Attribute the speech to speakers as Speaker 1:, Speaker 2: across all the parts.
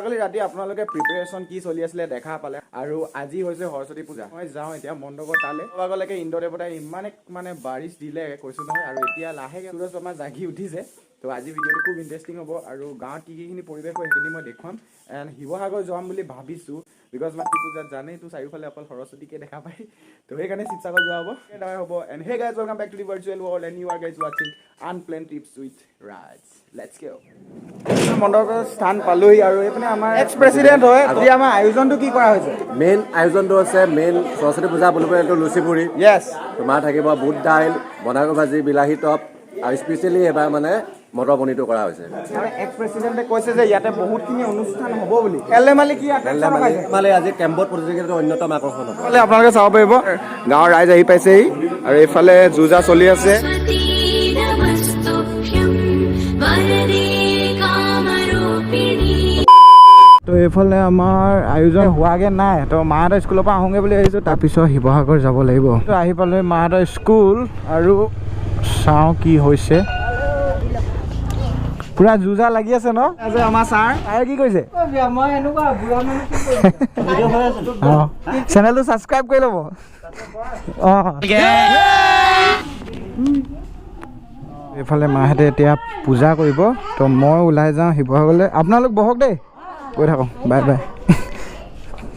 Speaker 1: যোৱাকালি ৰাতি আপোনালোকে প্ৰিপেৰেশ্যন কি চলি আছিলে দেখা পালে আৰু আজি হৈছে সৰস্বতী পূজা মই যাওঁ এতিয়া মণ্ডপৰ তালে আগলৈকে ইন্দ্ৰ দেৱতাই ইমানে মানে বাৰিছ দিলে কৈছোঁ নহয় আৰু এতিয়া লাহেকৈ সূৰজ শৰ্মা জাগি উঠিছে তো আজি ভিডিঅ'টো খুব ইণ্টাৰেষ্টিং হ'ব আৰু গাঁৱত কি পৰিৱেশ হয় সেইখিনি মই দেখুৱাম এণ্ড শিৱসাগৰ যাম বুলি ভাবিছোঁ বিকজ মাতৃ পূজাত জানেইতো চাৰিওফালে অকল সৰস্বতীকে দেখা পায় তো সেইকাৰণে শিৱসাগৰ যোৱা হ'ব সেইদৰে হ'ব and hey guys welcome back to the virtual world and you are guys ৱাচিং unplanned trips with Raj let's go মণ্ডপৰ স্থান পালোহি আৰু এইপিনে আমাৰ এক্স প্ৰেচিডেণ্ট হয় এতিয়া আমাৰ আয়োজনটো কি কৰা হৈছে
Speaker 2: মেইন আয়োজনটো আছে মেইন সৰস্বতী পূজা বুলিবলৈ এইটো লুচি পুৰি
Speaker 1: য়েছ
Speaker 2: তোমাৰ থাকিব বুট দাইল বন্ধাকবি ভাজি বিলাহী টপ আৰু স্পেচিয়েলি এবাৰ মানে মটৰ পনীৰটো কৰা হৈছে
Speaker 1: এক্স প্ৰেচিডেণ্টে কৈছে যে ইয়াতে বহুতখিনি অনুষ্ঠান হ'ব বুলি খেল ধেমালি কি
Speaker 2: মানে আজি কেম্পত প্ৰতিযোগিতাৰ অন্যতম আকৰ্ষণ হ'ব
Speaker 1: আপোনালোকে চাব পাৰিব গাঁৱৰ ৰাইজ আহি পাইছেহি আৰু এইফালে যুঁজা চলি আছে তো এইফালে আমাৰ আয়োজন হোৱাগে নাই তো মাহঁতৰ স্কুলৰ পৰা আহোঁগৈ বুলি আহিছোঁ তাৰপিছত শিৱসাগৰ যাব লাগিব তো আহি পালোঁ মাহঁতৰ স্কুল আৰু চাওঁ কি হৈছে পুৰা যুঁজা লাগি আছে ন আমাৰ ছাৰে কি কৈছে চেনেলটো ছাবস্ক্ৰাইব কৰি ল'ব অঁ এইফালে মাহঁতে এতিয়া পূজা কৰিব তো মই ওলাই যাওঁ শিৱসাগৰলৈ আপোনালোক বহক দেই গৈ থাকোঁ বাই বাই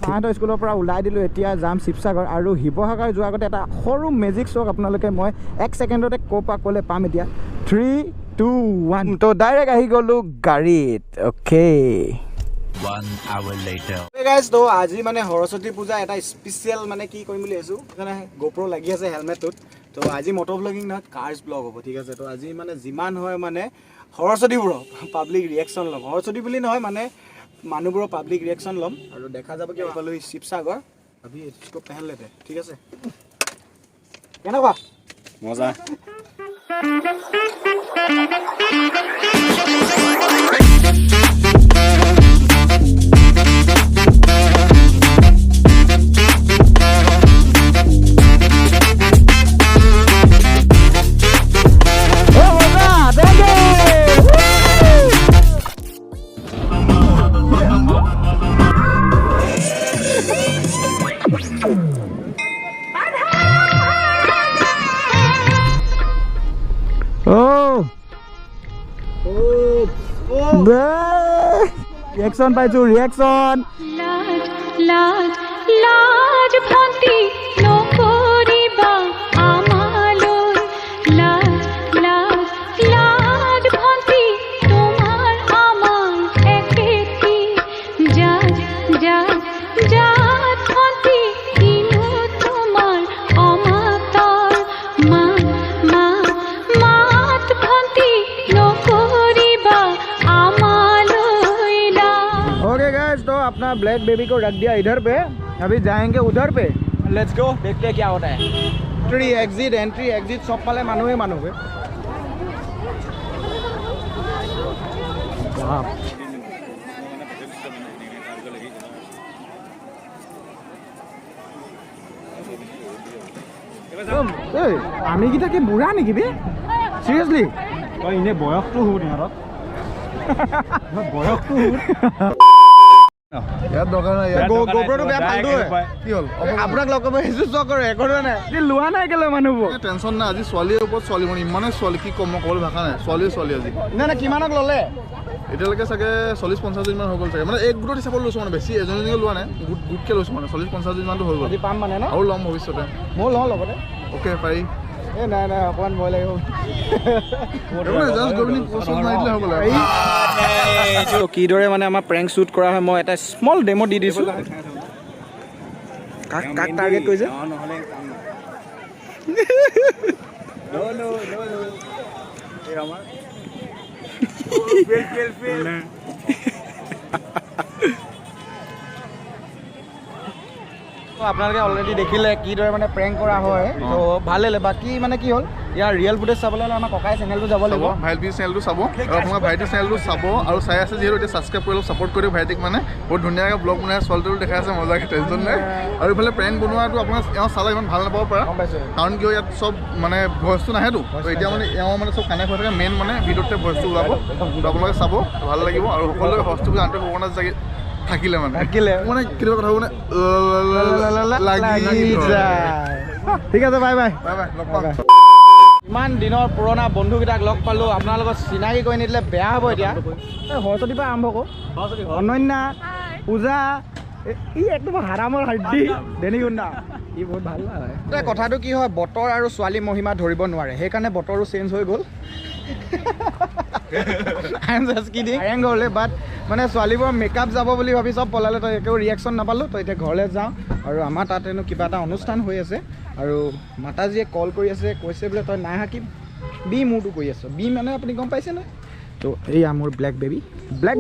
Speaker 1: মাহঁতৰ স্কুলৰ পৰা ওলাই দিলোঁ এতিয়া যাম শিৱসাগৰ আৰু শিৱসাগৰ যোৱাৰ আগতে এটা সৰু মেজিক শ্ব'ক আপোনালোকে মই 1 ছেকেণ্ডতে ক'ৰ পৰা ক'লে পাম এতিয়া 3, 2, 1 তো ডাইৰেক্ট আহি গ'লোঁ গাড়ীত অ'কে
Speaker 3: 1 hour later
Speaker 1: গাইজ তো আজি মানে সৰস্বতী পূজা এটা স্পেচিয়েল মানে কি কৰিম বুলি ভাবিছোঁ সেইকাৰণে গোপ্ৰ লাগি আছে হেলমেটটোত তো আজি মটৰ ব্লগিং নহয় কাৰ্ছ ব্লগ হ'ব ঠিক আছে তো আজি মানে যিমান হয় মানে সৰস্বতীবোৰৰ পাব্লিক ৰিয়েকশ্যন ল'ম সৰস্বতী বুলি নহয় মানে মানুহবোৰৰ পাব্লিক ৰিয়েকশ্যন ল'ম আৰু দেখা যাব কি পালোঁ শিৱসাগৰ ভাবি इसको पहन लेते ঠিক আছে কেনেকুৱা
Speaker 2: মজা
Speaker 1: ৰিয়েকশ্যন পাইছোঁ ৰিয়েকশ্যন
Speaker 4: লাজ ভন্তি নকৰিবা আমালৈ লাজ ভন্তি তোমাৰ আমাৰ একেটি জাত ভন্তি কিনো তোমাৰ অমাতৰ মাত ভন্তি নকৰিবা
Speaker 1: ओके गाइस तो अपना ब्लैक बेबी को रख दिया इधर पे अभी जाएंगे उधर पे लेट्स गो देखते हैं क्या होता है एंट्री एग्जिट सब पाले मानुहे मानुहे আমি কিটা কি বুঢ়া নেকি বে সিৰিয়াসলি তই ইনে বয়সটো হুৰ ইহঁতক বয়সটো হুৰ ইয়াত দৰকাৰ নাই গোপ্ৰটো বেয়া ফাল্টু হয় কি হ'ল আপোনাক লগ কৰিব আহিছোঁ চক কৰে একোৱা নাই লোৱা নাই কেলৈ মানুহবোৰ
Speaker 5: টেনশ্যন নাই আজি ছোৱালীৰ ওপৰত ছোৱালী মানে ইমানে ছোৱালী কি ক'ম মই ক'বলৈ ভাষা নাই ছোৱালী আজি
Speaker 1: নাই কিমানক ল'লে
Speaker 5: এতিয়ালৈকে চাগে 40-50 দিনমান হৈ গ'ল চাগে মানে এক গোটৰ হিচাপত লৈছোঁ মানে বেছি এজনীকে লোৱা নাই গোটকৈ লৈছোঁ মানে 40-50 দিনমানটো হৈ গ'ল
Speaker 1: পাম মানে ন
Speaker 5: আৰু ল'ম ভৱিষ্যতে
Speaker 1: মই লওঁ লগতে
Speaker 5: অ'কে পাৰি
Speaker 1: এই নাই অকণমান ভয় লাগিব কিদৰে মানে আমাৰ প্ৰেংক শ্বুট কৰা হয় মই এটা স্মল ডেমো দি দিছোঁ কাক টাৰ্গেট কৰিছে আপোনালোকে অলৰেডি দেখিলে কিদৰে মানে প্ৰেংক কৰা হয় তো ভাল লাগিলে বাকী মানে কি হ'ল ইয়াৰ ৰিয়েল ফুটেজ চাবলৈ হ'লে আমাৰ ককাই চেনেলটো যাব লাগিব
Speaker 5: ভাইটিৰ চেনেলটো চাব আৰু আপোনাৰ ভাইটিৰ চেনেলটো চাব আৰু চাই আছে যিহেতু এতিয়া ছাবস্ক্ৰাইব কৰি অলপ ছাপৰ্ট কৰি ভাইটিক মানে বহুত ধুনীয়াকৈ ব্লগ বনাই ছোৱালীটো দেখাই আছে মজাকৈ টেনশ্যন নাই আৰু ইফালে প্ৰেংক বনোৱাটো আপোনাৰ এওঁ চালে ইমান ভাল নাপাব পাৰে কাৰণ কিয় ইয়াত চব মানে ভইচটো নাহেতো তো এতিয়া মানে এওঁ মানে চব কানেক্ট হৈ থাকে মেইন মানে ভিডিঅ'তে ভইচটো ওলাব তো আপোনালোকে চাব ভাল লাগিব আৰু সকলোৱে সৰস্বতী আন্তৰিক ভগৱানৰ জাগি থাকিলে মানে মানে কেতিয়াবা কথা মানে লাগি যায়
Speaker 1: ঠিক আছে বাই বাই
Speaker 5: বাই বাই লগ পাম
Speaker 1: ইমান দিনৰ পুৰণা বন্ধুকেইটাক লগ পালোঁ আপোনালোকক চিনাকি কৰি নিদিলে বেয়া হ'ব এতিয়া সৰস্বতীৰ পৰা আৰম্ভ কৰোঁ অনন্যা পূজা ই একদম হাৰামৰ হাৰ্ডি দেনিগুণ্ডা ই বহুত ভাল হয় কথাটো কি হয় বতৰ আৰু ছোৱালী মহিমা ধৰিব নোৱাৰে সেইকাৰণে বতৰো চেঞ্জ হৈ গ'ল গ'লে বাট মানে ছোৱালীবোৰৰ মেকআপ যাব বুলি ভাবি চব পলালে তই একো ৰিয়েকশ্যন নাপালোঁ তো এতিয়া ঘৰলৈ যাওঁ আৰু আমাৰ তাত হেনো কিবা এটা অনুষ্ঠান হৈ আছে আৰু মাতাজীয়ে কল কৰি আছে কৈছে বোলে তই নাই হাকিম বি মোৰটো কৰি আছ বি মানে আপুনি গম পাইছে নহয় তো এয়া মোৰ ব্লেক বেবী ব্লেক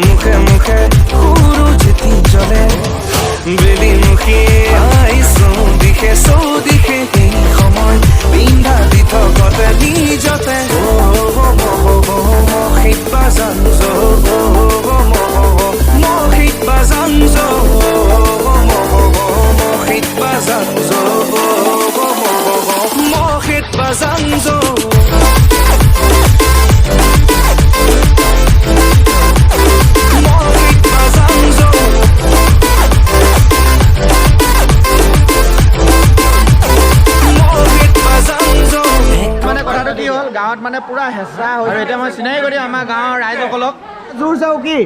Speaker 6: মুখে মুখে সুৰু যেতি জ্বলে বেলিমুখী আহিছো দিশে চৌদিশে সেই সময় পিন্ধা দি থকতে নিজতে মহিত বাজান মহিত বাজান মহিত বাজান মহিত বাজান
Speaker 1: গাঁৱত মানে পুৰা হেঁচা আৰু এতিয়া মই চিনাকি কৰি আমাৰ গাঁৱৰ ৰাইজসকলক জোৰ চাওঁ কি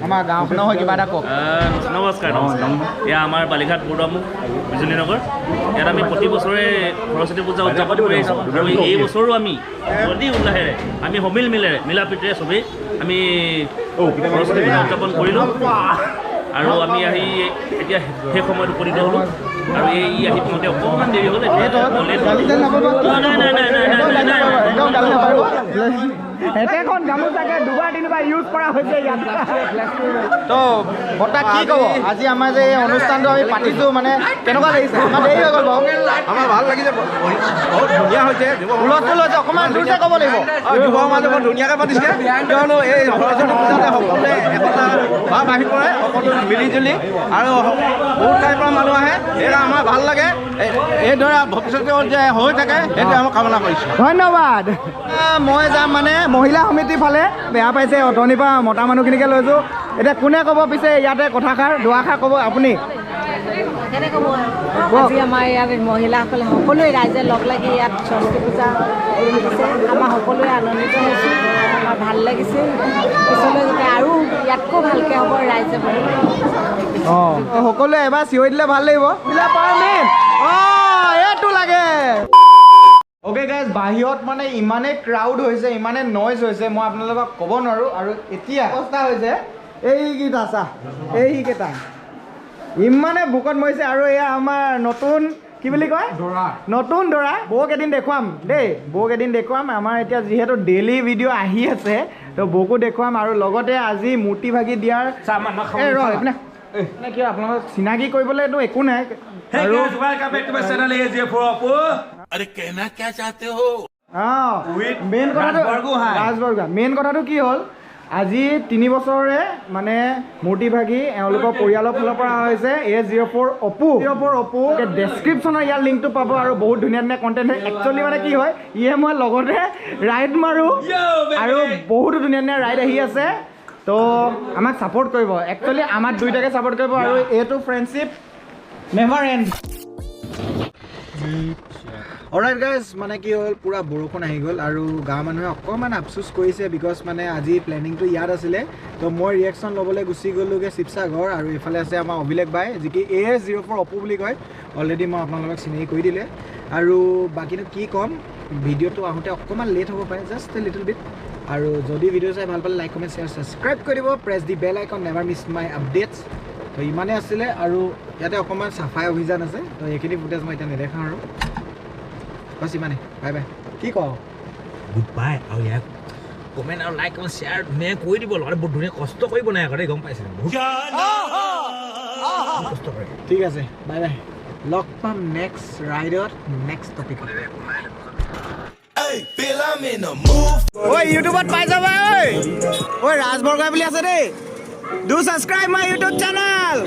Speaker 1: আমাৰ গাঁওখনৰ হয় কিবা এটা কওক
Speaker 7: নমস্কাৰ এয়া আমাৰ বালিঘাট বৰুৱামুখ বিজুলী নগৰ ইয়াত আমি প্ৰতি বছৰে সৰস্বতী পূজা উদযাপন কৰি আহিছোঁ আৰু এই বছৰো আমি অতি উল্লাহেৰে আমি মিলেৰে মিলা প্ৰীতিৰে চবেই আমি সৰস্বতী পূজা উদযাপন কৰিলোঁ আৰু আমি আহি এতিয়া সেই সময়ত উপনীত হ'লোঁ আৰু এই আহি পাওঁতে অকণমান দেৰি হ'ল
Speaker 1: একেখন গামোচাকে দুবাৰ তিনিবাৰ ইউজ কৰা হৈছে ইয়াত তো বৰ্তা কি ক'ব আজি আমাৰ যে এই অনুষ্ঠানটো আমি পাতিছোঁ মানে কেনেকুৱা লাগিছে আমাৰ দেৰি হৈ গ'ল বাৰু
Speaker 2: আমাৰ ভাল লাগিছে বহুত ধুনীয়া হৈছে
Speaker 1: হুলস্থুল হৈছে অকণমান জোৰছে ক'ব লাগিব
Speaker 2: যুৱৰ মাজত বৰ ধুনীয়াকৈ পাতিছে কিয়নো এই সৰস্বতী পূজাতে সকলোৱে একতা ভাৱ আহি পৰে সকলো মিলিজুলি আৰু বহুত ঠাইৰ পৰা মানুহ আহে সেয়া আমাৰ ভাল লাগে এইদৰে ভৱিষ্যতে যে হৈ থাকে সেইটো আমি কামনা কৰিছোঁ
Speaker 1: ধন্যবাদ মই যাম মানে মহিলা সমিতিৰ ফালে বেয়া পাইছে অথনিৰ পৰা মতা মানুহখিনিকে লৈছোঁ এতিয়া কোনে ক'ব পিছে ইয়াতে কথাষাৰ দুআষাৰ ক'ব আপুনি
Speaker 8: আজি আমাৰ ইয়াত মহিলাসকলে সকলোৱে ৰাইজে লগ লাগি ইয়াত সৰস্বতী পূজা দিছে আমাৰ সকলোৱে আনন্দিত হৈছোঁ আমাৰ ভাল লাগিছে পিছলৈ যাতে আৰু ইয়াতকৈ ভালকৈ হ'ব ৰাইজে
Speaker 1: অঁ সকলোৱে এবাৰ চিঞৰি দিলে ভাল লাগিব এইটো লাগে অ'কে গাইজ বাহিৰত মানে ইমানেই ক্ৰাউড হৈছে ইমানেই নইজ হৈছে মই আপোনালোকক ক'ব নোৱাৰোঁ আৰু এতিয়া অৱস্থা হৈছে এইকেইটা চা এইকেইটা ইমানে বুকত মৰিছে আৰু এয়া আমাৰ নতুন কি বুলি কয় নতুন দৰা বৌক এদিন দেখুৱাম দেই বৌক এদিন দেখুৱাম আমাৰ এতিয়া যিহেতু ডেইলি ভিডিঅ' আহি আছে তো বৌকো দেখুৱাম আৰু লগতে আজি মূৰ্তি ভাগি দিয়াৰ মানে কি আপোনালোকক চিনাকি কৰিবলৈতো একো নাই মেইন কথাটো ৰাজ বৰগোহাঁই মেইন কথাটো কি হ'ল আজি 3 বছৰৰে মানে মূৰ্তি ভাগি এওঁলোকৰ পৰিয়ালৰ ফালৰ পৰা হৈছে A04 অপু ডেছক্ৰিপশ্যনৰ ইয়াৰ লিংকটো পাব আৰু বহুত ধুনীয়া ধুনীয়া কণ্টেণ্ট একচুৱেলি মানে কি হয় মই লগতে ৰাইড মাৰোঁ আৰু বহুতো ধুনীয়া ধুনীয়া ৰাইড আহি আছে তো আমাক ছাপোৰ্ট কৰিব একচুৱেলি আমাক দুইটাকে ছাপোৰ্ট কৰিব আৰু এইটো friendship never and alright guys মানে কি হ'ল পুৰা বৰষুণ আহি গ'ল আৰু গাঁৱৰ মানুহে অকণমান আফচোচ কৰিছে বিকজ মানে আজি প্লেনিংটো ইয়াত আছিলে তো মই ৰিয়েকশ্যন ল'বলৈ গুচি গ'লোগৈ শিৱসাগৰ আৰু এইফালে আছে আমাৰ অভিলেখ বাই যি কি AS04 অপু বুলি কয় অলৰেডি মই আপোনালোকক চিনাকি কৰি দিলে আৰু বাকীনো কি ক'ম ভিডিঅ'টো আহোঁতে অকণমান লেট হ'ব পাৰে জাষ্ট এ লিটল বিট আৰু যদি ভিডিঅ' চাই ভাল পালে লাইক কমেণ্ট শ্বেয়াৰ ছাবস্ক্ৰাইব কৰি দিব press the bell icon never miss my updates তো ইমানেই আছিলে আৰু ইয়াতে অকণমান চাফাই অভিযান আছে তো এইখিনি ফুটেজ মই এতিয়া নেদেখাওঁ আৰু বস ইমানে বাই বাই কি কওঁ
Speaker 9: গুড বাই আৰু ইয়াক কমেণ্ট আৰু লাইক কমেণ্ট শ্বেয়াৰ ধুনীয়া কৰি দিব লগতে বহুত ধুনীয়া কষ্ট কৰিব নাই আগতে গম পাইছে বহুত কষ্ট কৰে
Speaker 1: ঠিক আছে বাই বাই লগ পাম নেক্সট ৰাইডত নেক্সট টপিকত ঐ ইউটিউবত পাই যাবা ঐ ৰাজ বৰগোহাঁই বুলি আছে দেই do subscribe my YouTube channel